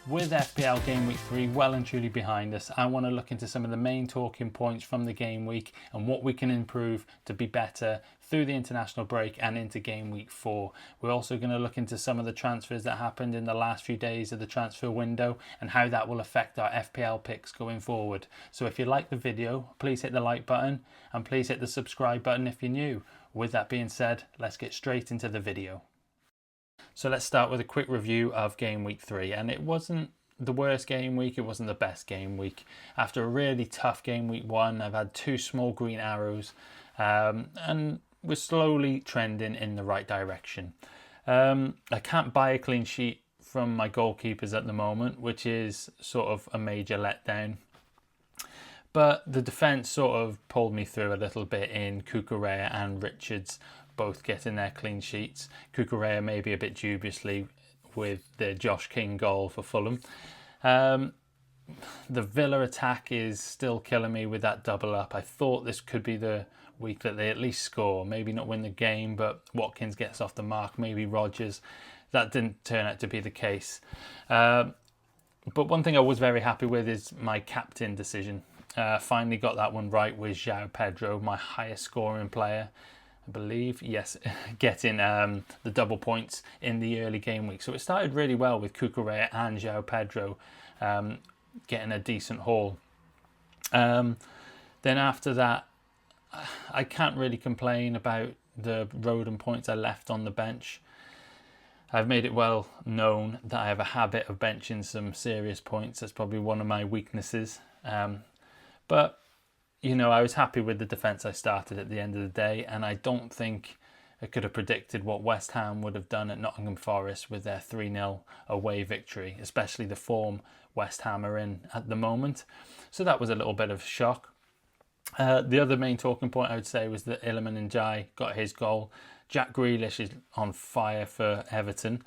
With FPL Game Week 3 well and truly behind us, I want to look into some of the main talking points from the game week and what we can improve to be better through the international break and into Game Week 4. We're also going to look into some of the transfers that happened in the last few days of the transfer window and how that will affect our FPL picks going forward. So if you like the video, please hit the like button and please hit the subscribe button if you're new. With that being said, let's get straight into the video. So let's start with a quick review of Game Week 3, and it wasn't the worst game week, it wasn't the best game week. After a really tough Game Week 1, I've had 2 small green arrows, and we're slowly trending in the right direction. I can't buy a clean sheet from my goalkeepers at the moment, which is sort of a major letdown. But the defence sort of pulled me through a little bit in Cucurella and Richards, both getting their clean sheets. Cucurella maybe a bit dubiously with the Josh King goal for Fulham. The Villa attack is still killing me with that double up. I thought this could be the week that they at least score. Maybe not win the game, but Watkins gets off the mark, maybe Rodgers. That didn't turn out to be the case. But one thing I was very happy with is my captain decision. Finally got that one right with João Pedro, my highest scoring player. I believe, yes, getting the double points in the early game week. So it started really well with Cucurella and João Pedro getting a decent haul. Then after that, I can't really complain about the Rodon points I left on the bench. I've made it well known that I have a habit of benching some serious points. That's probably one of my weaknesses. But you know, I was happy with the defence I started at the end of the day, and I don't think I could have predicted what West Ham would have done at Nottingham Forest with their 3-0 away victory, especially the form West Ham are in at the moment. So that was a little bit of a shock. The other main talking point I would say was that Iliman Ndiaye got his goal. Jack Grealish is on fire for Everton,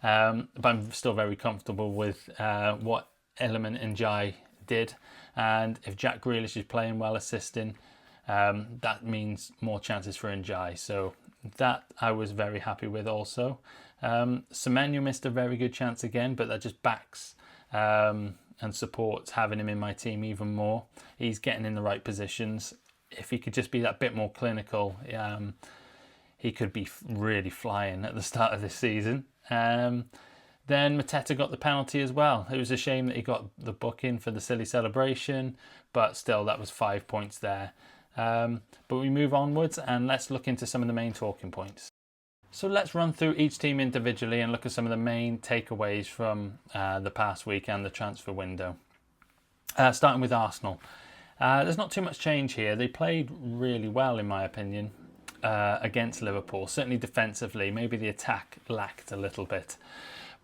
but I'm still very comfortable with what Iliman Ndiaye did, and if Jack Grealish is playing well, assisting, that means more chances for Ndiaye, so that I was very happy with also. Semenyo missed a very good chance again, but that just backs and supports having him in my team even more. He's getting in the right positions. If he could just be that bit more clinical, he could be really flying at the start of this season. Then Mateta got the penalty as well. It was a shame that he got the booking for the silly celebration, but still that was 5 points there. But we move onwards and let's look into some of the main talking points. So let's run through each team individually and look at some of the main takeaways from the past week and the transfer window. Starting with Arsenal. There's not too much change here. They played really well in my opinion against Liverpool, certainly defensively. Maybe the attack lacked a little bit.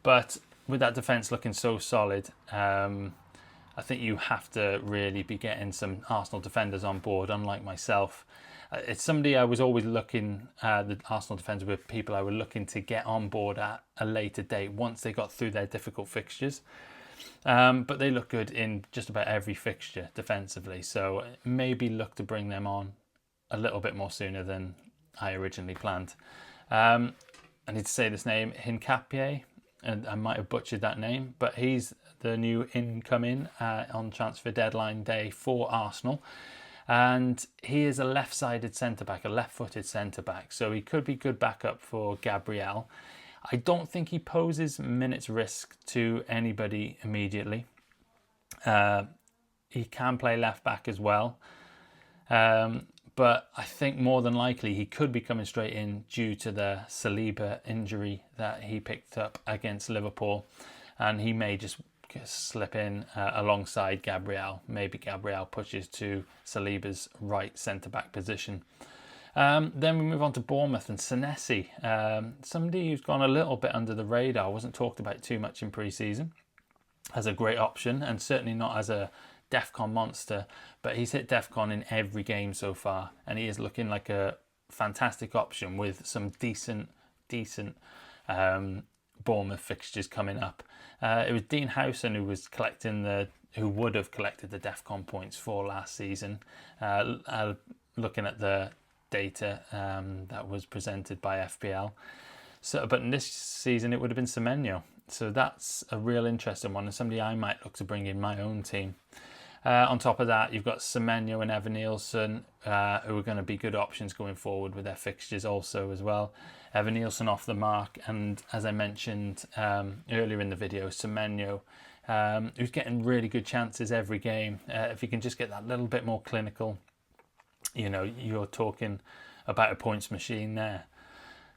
But with that defence looking so solid, I think you have to really be getting some Arsenal defenders on board, unlike myself. It's somebody I was always looking, the Arsenal defenders were people I were looking to get on board at a later date once they got through their difficult fixtures. But they look good in just about every fixture defensively, so maybe look to bring them on a little bit more sooner than I originally planned. I need to say this name, Hincapié. And I might have butchered that name, but he's the new incoming on transfer deadline day for Arsenal. And he is a left-sided centre-back, a left-footed centre-back. So he could be good backup for Gabriel. I don't think he poses minutes risk to anybody immediately. He can play left-back as well. But I think more than likely he could be coming straight in due to the Saliba injury that he picked up against Liverpool. And he may just slip in alongside Gabriel. Maybe Gabriel pushes to Saliba's right centre-back position. Then we move on to Bournemouth and Senesi. Somebody who's gone a little bit under the radar, wasn't talked about too much in pre-season. As a great option and certainly not as a DEFCON monster, but he's hit DEFCON in every game so far and he is looking like a fantastic option with some decent Bournemouth fixtures coming up. It was Dean Howson who would have collected the DEFCON points for last season. Looking at the data that was presented by FPL. So, but in this season it would have been Semenyo. So that's a real interesting one, and somebody I might look to bring in my own team. On top of that, you've got Semenyo and Evan Nielsen, who are going to be good options going forward with their fixtures also as well. Evan Nielsen off the mark, and as I mentioned earlier in the video, Semenyo, who's getting really good chances every game. If you can just get that little bit more clinical, you're talking about a points machine there.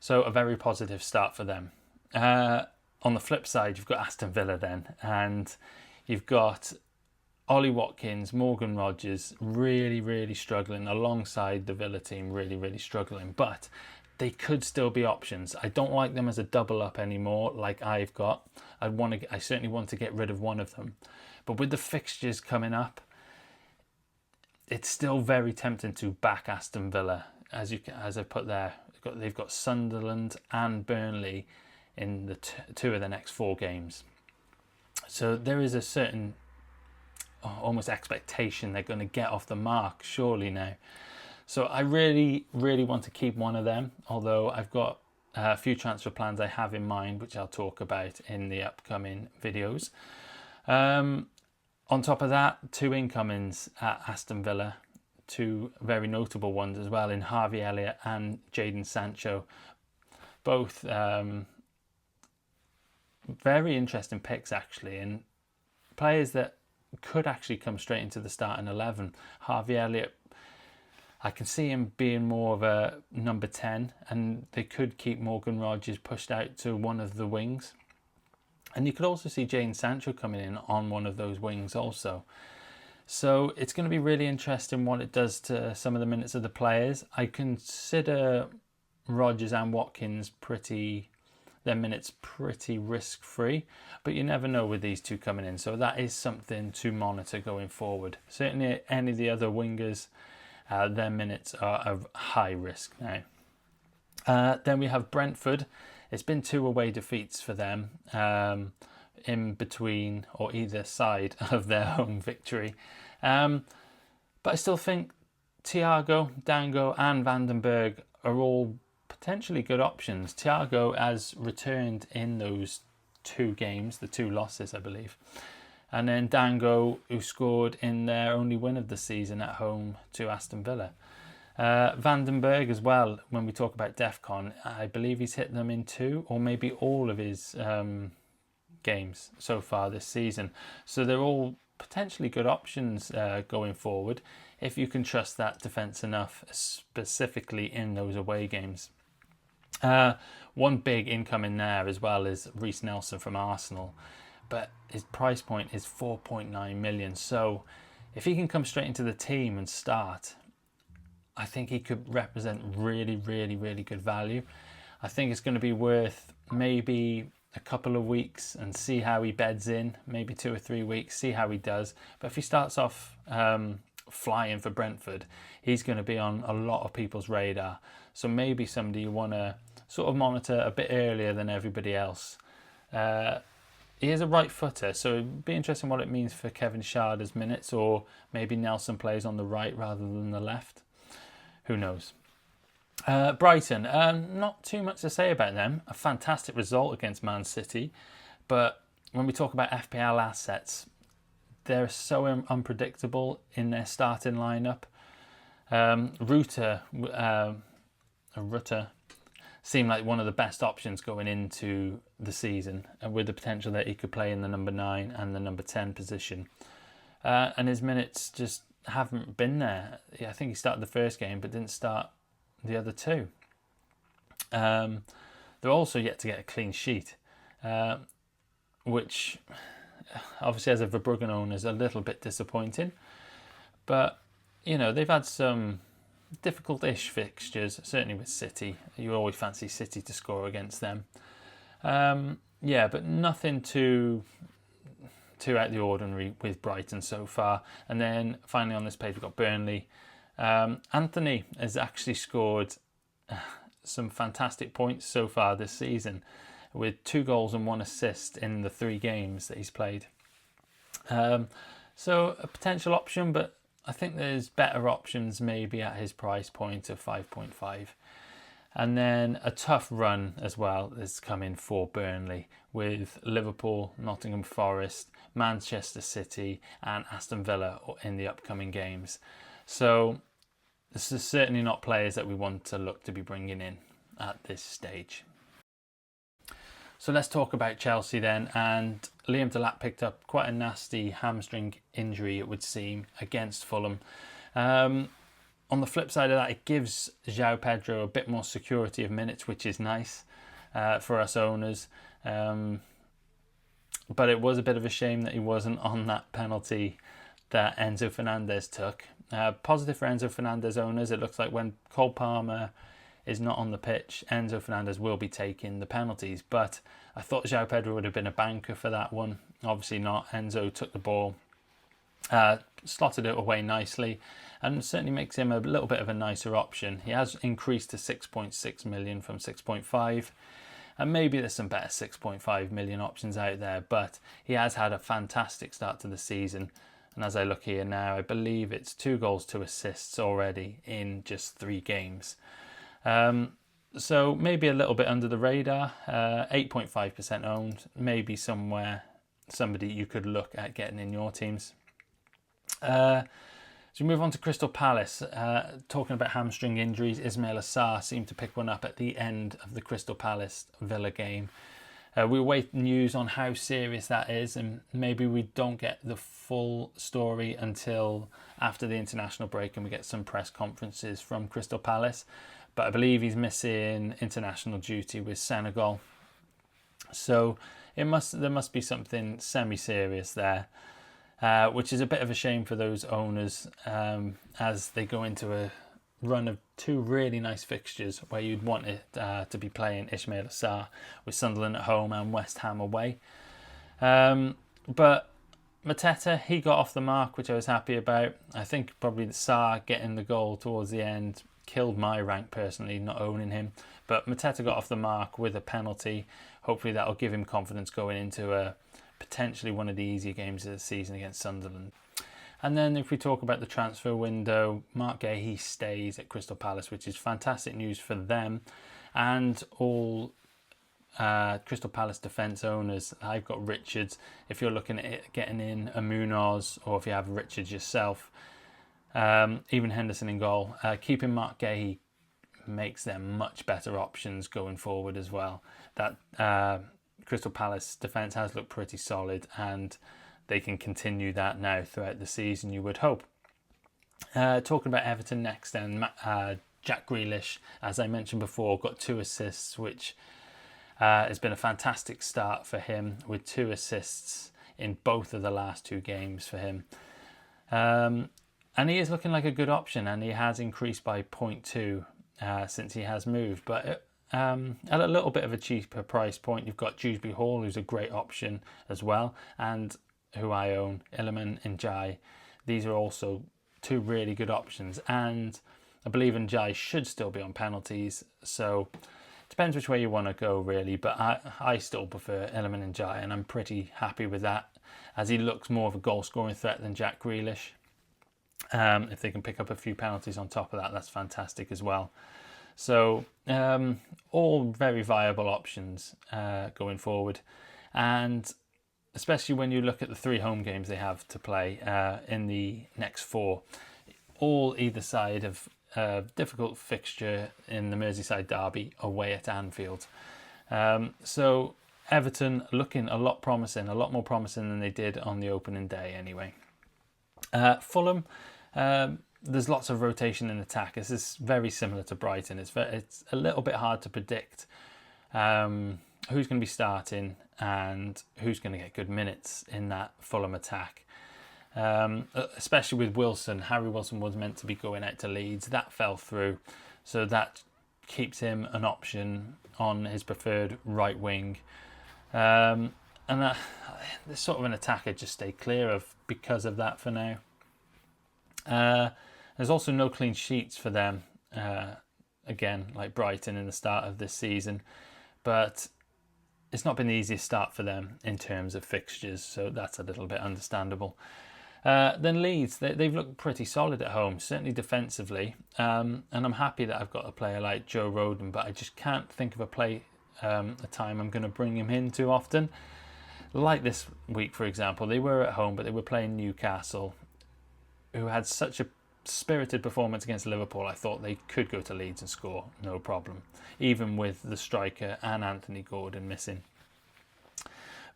So a very positive start for them. On the flip side, you've got Aston Villa then, and you've got Ollie Watkins, Morgan Rogers, really, really struggling alongside the Villa team, really, really struggling. But they could still be options. I don't like them as a double up anymore, like I've got. I certainly want to get rid of one of them. But with the fixtures coming up, it's still very tempting to back Aston Villa, as I put there. They've got Sunderland and Burnley in the two of the next 4 games. So there is a certain almost expectation they're going to get off the mark surely now. So I really, really want to keep one of them, although I've got a few transfer plans I have in mind, which I'll talk about in the upcoming videos. On top of that, 2 incomings at Aston Villa, 2 very notable ones as well in Harvey Elliott and Jadon Sancho. Both very interesting picks actually, and players that could actually come straight into the starting 11. Harvey Elliott, I can see him being more of a number 10, and they could keep Morgan Rogers pushed out to one of the wings. And you could also see Jadon Sancho coming in on one of those wings also. So it's going to be really interesting what it does to some of the minutes of the players. I consider Rogers and Watkins their minutes pretty risk-free, but you never know with these 2 coming in. So that is something to monitor going forward. Certainly any of the other wingers, their minutes are of high risk now. Then we have Brentford. It's been 2 away defeats for them in between or either side of their home victory. But I still think Thiago, Dango and Vandenberg are all potentially good options. Thiago has returned in those 2 games, the 2 losses I believe. And then Dango, who scored in their only win of the season at home to Aston Villa. Vandenberg as well, when we talk about DEFCON, I believe he's hit them in 2 or maybe all of his games so far this season. So they're all potentially good options going forward if you can trust that defence enough, specifically in those away games. One big income in there as well is Reiss Nelson from Arsenal, but his price point is 4.9 million. So if he can come straight into the team and start, I think he could represent really, really, really good value. I think it's going to be worth maybe a couple of weeks and see how he beds in, maybe 2 or 3 weeks, see how he does. But if he starts off flying for Brentford, he's going to be on a lot of people's radar. So maybe somebody you want to sort of monitor a bit earlier than everybody else. He is a right footer, so it'd be interesting what it means for Kevin Schade minutes, or maybe Nelson plays on the right rather than the left. Who knows? Brighton, not too much to say about them. A fantastic result against Man City, but when we talk about FPL assets, they're so unpredictable in their starting lineup. Rutter seemed like one of the best options going into the season, with the potential that he could play in the number 9 and the number 10 position. And his minutes just haven't been there. I think he started the first game but didn't start the other 2. They're also yet to get a clean sheet, which obviously as a Verbruggen owner is a little bit disappointing. But, they've had some difficult-ish fixtures, certainly with City. You always fancy City to score against them. But nothing too out of the ordinary with Brighton so far. And then finally on this page we've got Burnley. Anthony has actually scored some fantastic points so far this season, with 2 goals and 1 assist in the 3 games that he's played. So a potential option, but I think there's better options maybe at his price point of 5.5. And then a tough run as well is coming for Burnley with Liverpool, Nottingham Forest, Manchester City and Aston Villa in the upcoming games. So this is certainly not players that we want to look to be bringing in at this stage. So let's talk about Chelsea then. And Liam Delap picked up quite a nasty hamstring injury, it would seem, against Fulham. On the flip side of that, it gives João Pedro a bit more security of minutes, which is nice for us owners. But it was a bit of a shame that he wasn't on that penalty that Enzo Fernandez took. Positive for Enzo Fernandez owners, it looks like when Cole Palmer is not on the pitch, Enzo Fernandez will be taking the penalties. But I thought João Pedro would have been a banker for that one. Obviously not. Enzo took the ball, slotted it away nicely, and certainly makes him a little bit of a nicer option. He has increased to 6.6 million from 6.5, and maybe there's some better 6.5 million options out there, but he has had a fantastic start to the season. And as I look here now, I believe it's 2 goals, 2 assists already in just 3 games. So maybe a little bit under the radar, 8.5% owned, maybe somebody you could look at getting in your teams. So we move on to Crystal Palace. Talking about hamstring injuries, Ismail Assar seemed to pick one up at the end of the Crystal Palace Villa game. We await news on how serious that is, and maybe we don't get the full story until after the international break and we get some press conferences from Crystal Palace. But I believe he's missing international duty with Senegal. So there must be something semi-serious there. Which is a bit of a shame for those owners as they go into a run of 2 really nice fixtures where you'd want it to be playing Ismail Assar with Sunderland at home and West Ham away. But Mateta, he got off the mark, which I was happy about. I think probably the Sarr getting the goal towards the end killed my rank personally, not owning him. But Mateta got off the mark with a penalty. Hopefully that'll give him confidence going into potentially one of the easier games of the season against Sunderland. And then if we talk about the transfer window, Mark Gahey stays at Crystal Palace, which is fantastic news for them and all Crystal Palace defence owners. I've got Richards. If you're looking at it, getting in a Munoz, or if you have Richards yourself, even Henderson in goal, keeping Mark Gahey makes them much better options going forward as well. That Crystal Palace defence has looked pretty solid, and they can continue that now throughout the season, you would hope. Talking about Everton next then, Jack Grealish, as I mentioned before, got 2 assists, which has been a fantastic start for him, with 2 assists in both of the last 2 games for him. And he is looking like a good option, and he has increased by 0.2 since he has moved. But at a little bit of a cheaper price point, you've got Dewsbury Hall, who's a great option as well, and who I own, Iliman and Jai. These are also 2 really good options, and I believe Njai should still be on penalties, so it depends which way you want to go really, but I still prefer Iliman and Jai, and I'm pretty happy with that, as he looks more of a goal scoring threat than Jack Grealish. If they can pick up a few penalties on top of that, that's fantastic as well. So all very viable options going forward, and especially when you look at the 3 home games they have to play in the next 4, all either side of a difficult fixture in the Merseyside derby away at Anfield. So Everton looking a lot more promising than they did on the opening day anyway. Fulham, there's lots of rotation in attack. This is very similar to Brighton. It's a little bit hard to predict who's going to be starting and who's going to get good minutes in that Fulham attack. Especially with Wilson. Harry Wilson was meant to be going out to Leeds. That fell through. So that keeps him an option on his preferred right wing. And this sort of an attack I'd just stay clear of because of that for now. There's also no clean sheets for them. Again, like Brighton in the start of this season. But it's not been the easiest start for them in terms of fixtures, so that's a little bit understandable. Then Leeds, they've looked pretty solid at home, certainly defensively. And I'm happy that I've got a player like Joe Rodon, but I just can't think of a time I'm going to bring him in too often. Like this week, for example, they were at home, but they were playing Newcastle, who had such a spirited performance against Liverpool. I thought they could go to Leeds and score, no problem, even with the striker and Anthony Gordon missing.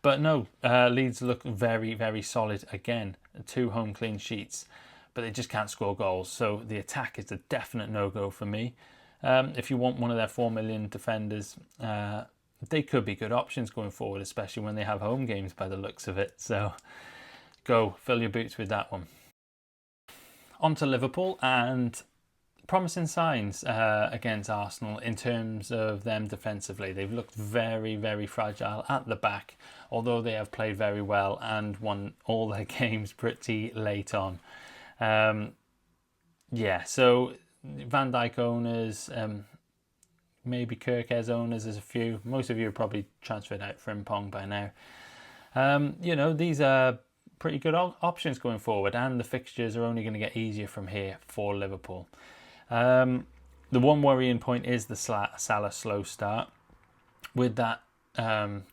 But no, Leeds look very, very solid again. 2 home clean sheets, but they just can't score goals. So the attack is a definite no-go for me. If you want one of their 4 million defenders, they could be good options going forward, especially when they have home games by the looks of it. So go, fill your boots with that one. On to Liverpool, and promising signs against Arsenal in terms of them defensively. They've looked very, very fragile at the back, although they have played very well and won all their games pretty late on. So Van Dijk owners, maybe Kirkes owners, there's a few. Most of you are probably transferred out Frimpong by now. These are pretty good options going forward, and the fixtures are only going to get easier from here for Liverpool. The one worrying point is the Salah slow start. With that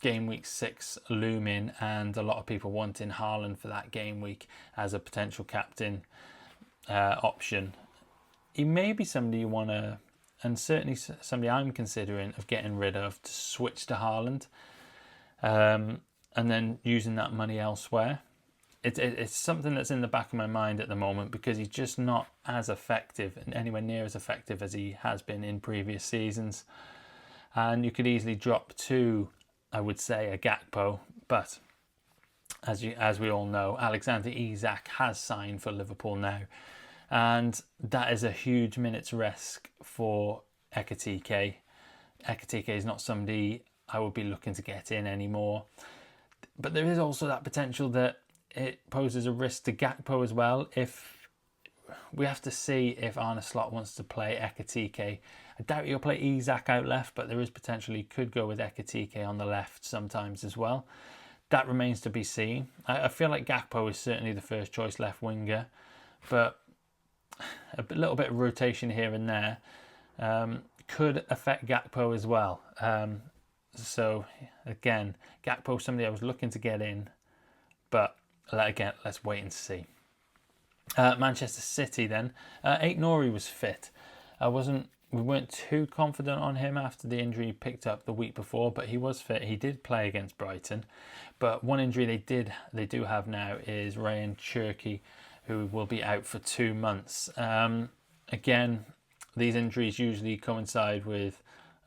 game week 6 looming, and a lot of people wanting Haaland for that game week as a potential captain option, he may be somebody you want to, and certainly somebody I'm considering of getting rid of to switch to Haaland, and then using that money elsewhere. It's something that's in the back of my mind at the moment, because he's just not as effective, and anywhere near as effective as he has been in previous seasons. And you could easily drop to, I would say, a Gakpo, but as we all know, Alexander Isak has signed for Liverpool now, and that is a huge minutes risk for Ekitike. Ekitike is not somebody I would be looking to get in anymore, but there is also that potential that it poses a risk to Gakpo as well. If we have to see if Arne Slot wants to play Ekitike. I doubt he'll play Isak out left, but there is potential he could go with Ekitike on the left sometimes as well. That remains to be seen. I feel like Gakpo is certainly the first choice left winger, but a little bit of rotation here and there could affect Gakpo as well. So again, Gakpo, somebody I was looking to get in, but again, let's wait and see. Manchester City then. Aït-Nouri was fit. We weren't too confident on him after the injury he picked up the week before, but he was fit. He did play against Brighton. But one injury they do have now is Ryan Cherki, who will be out for 2 months. Again, these injuries usually coincide with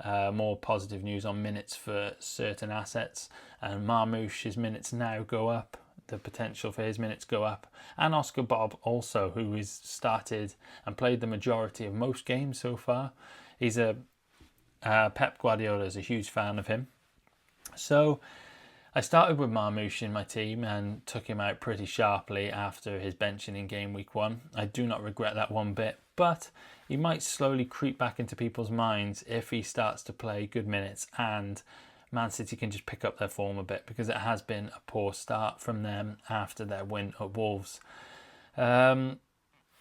more positive news on minutes for certain assets, and Marmoush's minutes now go up. The potential for his minutes go up, and Oscar Bob also, who has started and played the majority of most games so far. He's Pep Guardiola is a huge fan of him. So I started with Marmoush in my team and took him out pretty sharply after his benching in game week 1. I do not regret that one bit, but he might slowly creep back into people's minds if he starts to play good minutes and Man City can just pick up their form a bit, because it has been a poor start from them after their win at Wolves. And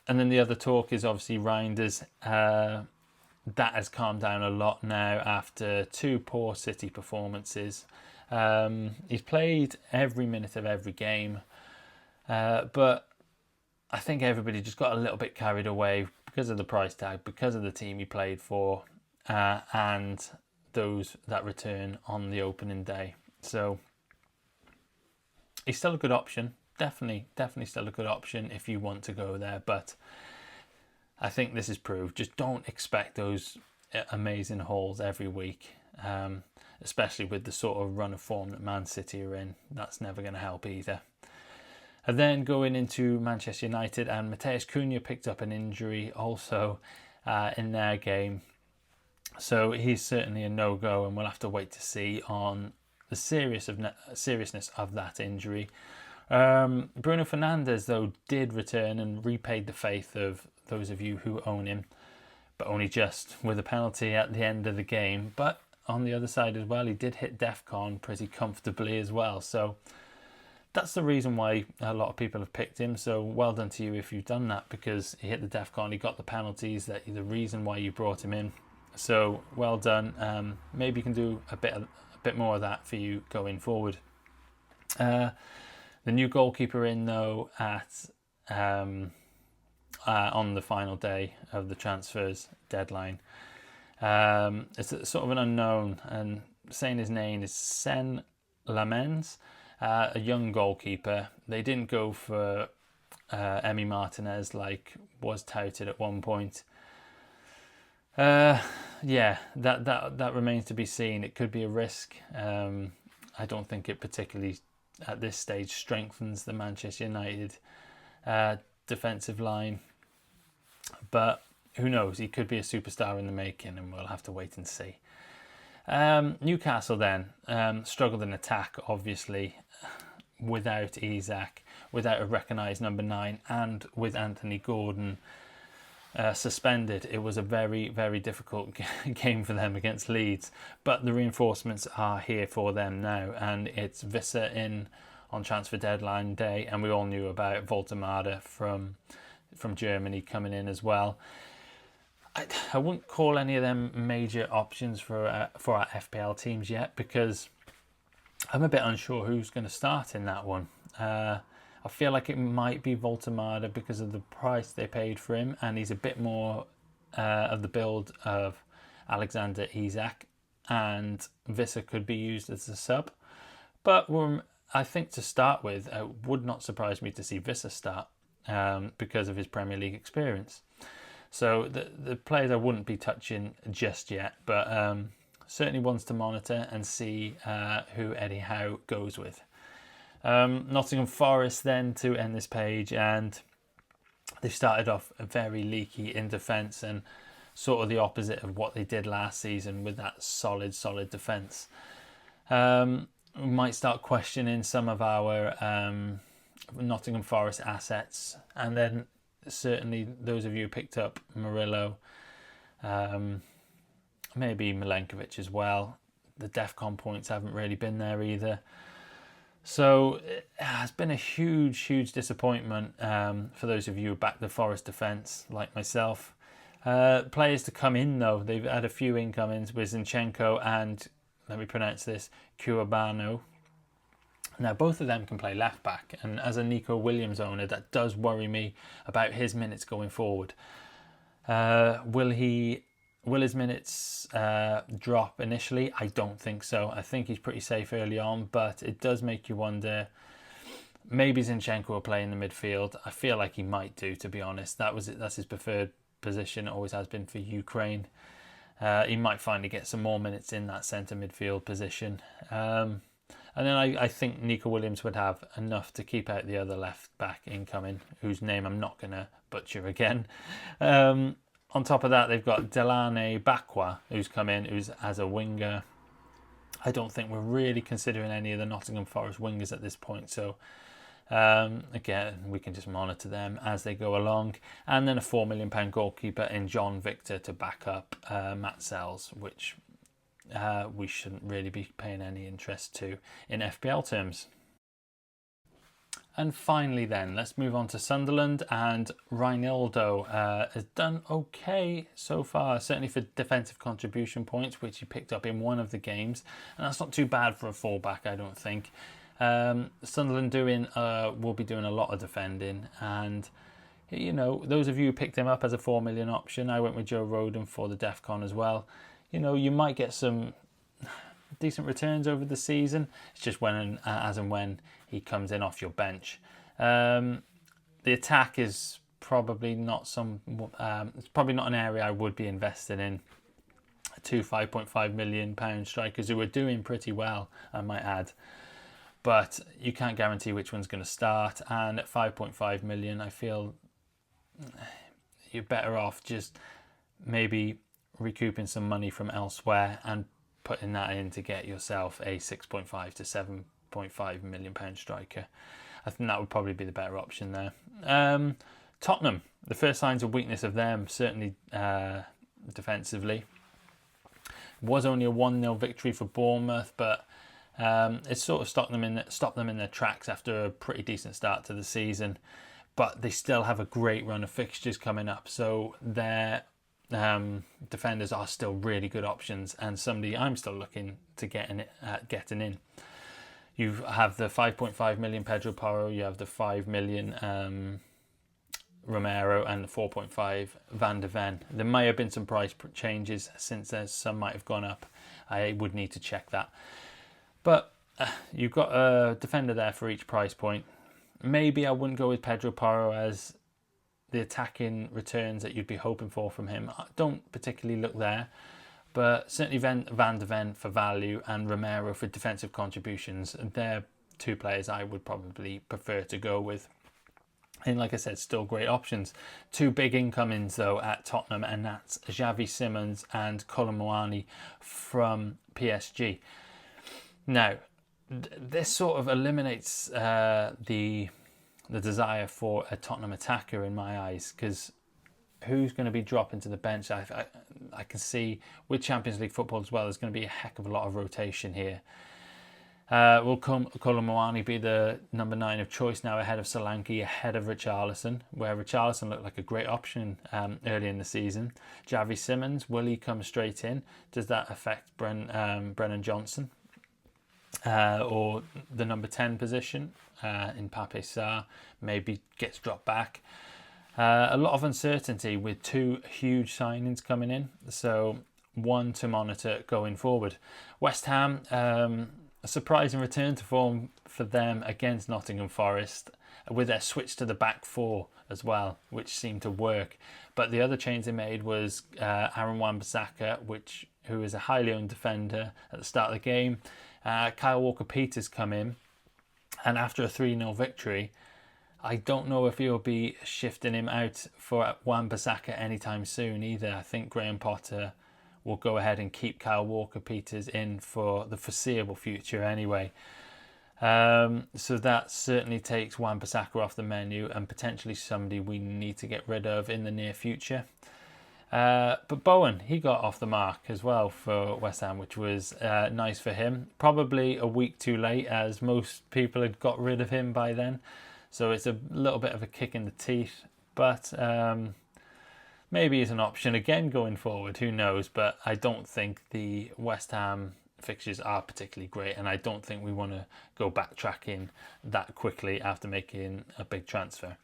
then the other talk is obviously Reinders. That has calmed down a lot now after 2 poor City performances. He's played every minute of every game, but I think everybody just got a little bit carried away because of the price tag, because of the team he played for, and that return on the opening day. So he's still a good option. Definitely still a good option if you want to go there. But I think this is proved. Just don't expect those amazing hauls every week, especially with the sort of run of form that Man City are in. That's never going to help either. And then going into Manchester United, and Matheus Cunha picked up an injury also in their game. So he's certainly a no-go, and we'll have to wait to see on the seriousness of that injury. Bruno Fernandes, though, did return and repaid the faith of those of you who own him, but only just, with a penalty at the end of the game. But on the other side as well, he did hit DEFCON pretty comfortably as well. So that's the reason why a lot of people have picked him. So well done to you if you've done that, because he hit the DEFCON, he got the penalties, that the reason why you brought him in. So well done. Maybe you can do a bit more of that for you going forward. The new goalkeeper in though at on the final day of the transfers deadline. It's sort of an unknown, and saying his name is Sen Lamens, a young goalkeeper. They didn't go for Emi Martinez like was touted at one point. Yeah, that remains to be seen. It could be a risk. I don't think it particularly at this stage strengthens the Manchester United defensive line, but who knows? He could be a superstar in the making, and we'll have to wait and see. Newcastle then struggled in attack, obviously, without Isak, without a recognised number 9, and with Anthony Gordon suspended. It was a very, very difficult game for them against Leeds, but the reinforcements are here for them now, and it's Visser in on transfer deadline day, and we all knew about Voltemade from Germany coming in as well. I wouldn't call any of them major options for our FPL teams yet, because I'm a bit unsure who's going to start in that one. I feel like it might be Voltemade because of the price they paid for him, and he's a bit more of the build of Alexander Isak, and Visser could be used as a sub. But I think to start with, it would not surprise me to see Visser start because of his Premier League experience. So the players I wouldn't be touching just yet, but certainly ones to monitor and see who Eddie Howe goes with. Nottingham Forest then to end this page, and they started off very leaky in defence, and sort of the opposite of what they did last season with that solid defence. We might start questioning some of our Nottingham Forest assets, and then certainly those of you who picked up Murillo, maybe Milenkovic as well. The DEFCON points haven't really been there either. So it has been a huge disappointment for those of you who back the Forest defence, like myself. Players to come in though, they've had a few incomings with Zinchenko and, let me pronounce this, Cuabano. Now both of them can play left back, and as a Nico Williams owner, that does worry me about his minutes going forward. Will his minutes drop initially? I don't think so. I think he's pretty safe early on, but it does make you wonder. Maybe Zinchenko will play in the midfield. I feel like he might do, to be honest. That's his preferred position. It always has been for Ukraine. He might finally get some more minutes in that centre midfield position. And then I think Nico Williams would have enough to keep out the other left back incoming, whose name I'm not going to butcher again. On top of that, they've got Delane Bakwa, who's come in, who's as a winger. I don't think we're really considering any of the Nottingham Forest wingers at this point. So, again, we can just monitor them as they go along. And then a £4 million goalkeeper in John Victor to back up Matt Sells, which we shouldn't really be paying any interest to in FPL terms. And finally then, let's move on to Sunderland, and Reinildo has done okay so far, certainly for defensive contribution points, which he picked up in one of the games, and that's not too bad for a fullback, I don't think. Sunderland will be doing a lot of defending, and you know, those of you who picked him up as a 4 million option, I went with Joe Rodon for the DEFCON as well. You know, you might get some decent returns over the season. It's just as and when he comes in off your bench. The attack is probably not it's probably not an area I would be invested in. Two £5.5 million strikers who are doing pretty well, I might add, but you can't guarantee which one's going to start. And at 5.5 million, I feel you're better off just maybe recouping some money from elsewhere and putting that in to get yourself a 6.5 to 7.5 million pound striker. I think that would probably be the better option there. Tottenham, the first signs of weakness of them, certainly defensively. Was only a 1-0 victory for Bournemouth, but It's sort of stopped them in their tracks after a pretty decent start to the season, but they still have a great run of fixtures coming up, so their defenders are still really good options and somebody I'm still looking to getting in. You have the 5.5 million Pedro Porro, you have the 5 million Romero, and the 4.5 Van de Ven. There may have been some price changes since then, some might have gone up. I would need to check that. But you've got a defender there for each price point. Maybe I wouldn't go with Pedro Porro as the attacking returns that you'd be hoping for from him don't particularly look there, but certainly Van de Ven for value and Romero for defensive contributions. They're two players I would probably prefer to go with. And like I said, still great options. Two big incomings though at Tottenham, and that's Xavi Simons and Kolo Muani from PSG. Now, this sort of eliminates the desire for a Tottenham attacker in my eyes, because who's going to be dropping to the bench? I can see with Champions League football as well, there's going to be a heck of a lot of rotation here. Will Kolo Muani be the number 9 of choice now, ahead of Solanke, ahead of Richarlison, where Richarlison looked like a great option early in the season? Xavi Simons, will he come straight in? Does that affect Brennan Johnson? Or the number 10 position in Pape Sarr maybe gets dropped back. A lot of uncertainty with two huge signings coming in, so one to monitor going forward. West Ham, a surprising return to form for them against Nottingham Forest, with their switch to the back four as well, which seemed to work. But the other change they made was Aaron Wan-Bissaka, who is a highly owned defender at the start of the game. Kyle Walker-Peters come in, and after a 3-0 victory, I don't know if he'll be shifting him out for Wan-Bissaka anytime soon either. I think Graham Potter will go ahead and keep Kyle Walker-Peters in for the foreseeable future anyway. So that certainly takes Wan-Bissaka off the menu and potentially somebody we need to get rid of in the near future. But Bowen, he got off the mark as well for West Ham, which was nice for him. Probably a week too late, as most people had got rid of him by then. So it's a little bit of a kick in the teeth. But maybe it's an option again going forward. Who knows? But I don't think the West Ham fixtures are particularly great, and I don't think we want to go backtracking that quickly after making a big transfer.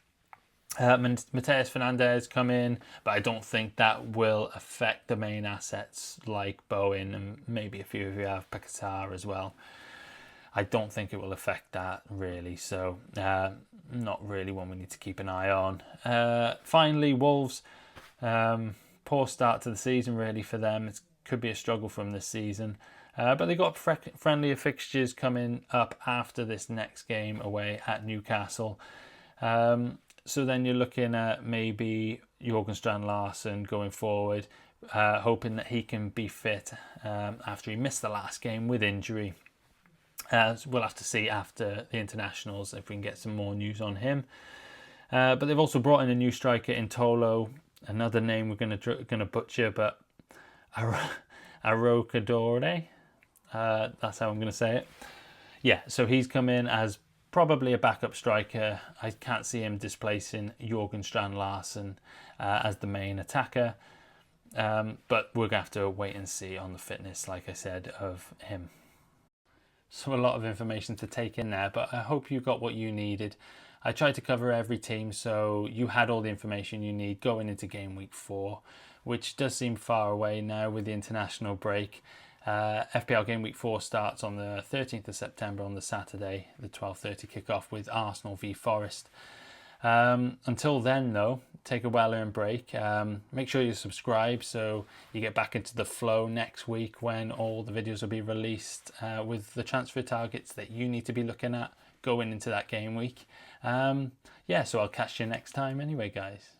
Mateus Fernandes come in, but I don't think that will affect the main assets like Bowen, and maybe a few of you have Paquetá as well. I don't think it will affect that really, so not really one we need to keep an eye on. Finally, Wolves, poor start to the season really for them. It could be a struggle from this season, but they got friendlier fixtures coming up after this next game away at Newcastle. So then you're looking at maybe Jørgen Strand Larsen going forward, hoping that he can be fit after he missed the last game with injury. So we'll have to see after the internationals if we can get some more news on him. But they've also brought in a new striker in Tolo, another name we're gonna butcher, but Arokadore. That's how I'm gonna say it. Yeah, so he's come in as probably a backup striker. I can't see him displacing Jørgen Strand Larsen as the main attacker. But we're going to have to wait and see on the fitness, like I said, of him. So a lot of information to take in there, but I hope you got what you needed. I tried to cover every team, so you had all the information you need going into Gameweek 4, which does seem far away now with the international break. FPL Game Week 4 starts on the 13th of September on the Saturday, the 12:30 kickoff with Arsenal v Forest. Until then, though, take a well-earned break. Make sure you subscribe so you get back into the flow next week when all the videos will be released with the transfer targets that you need to be looking at going into that game week. So I'll catch you next time anyway, guys.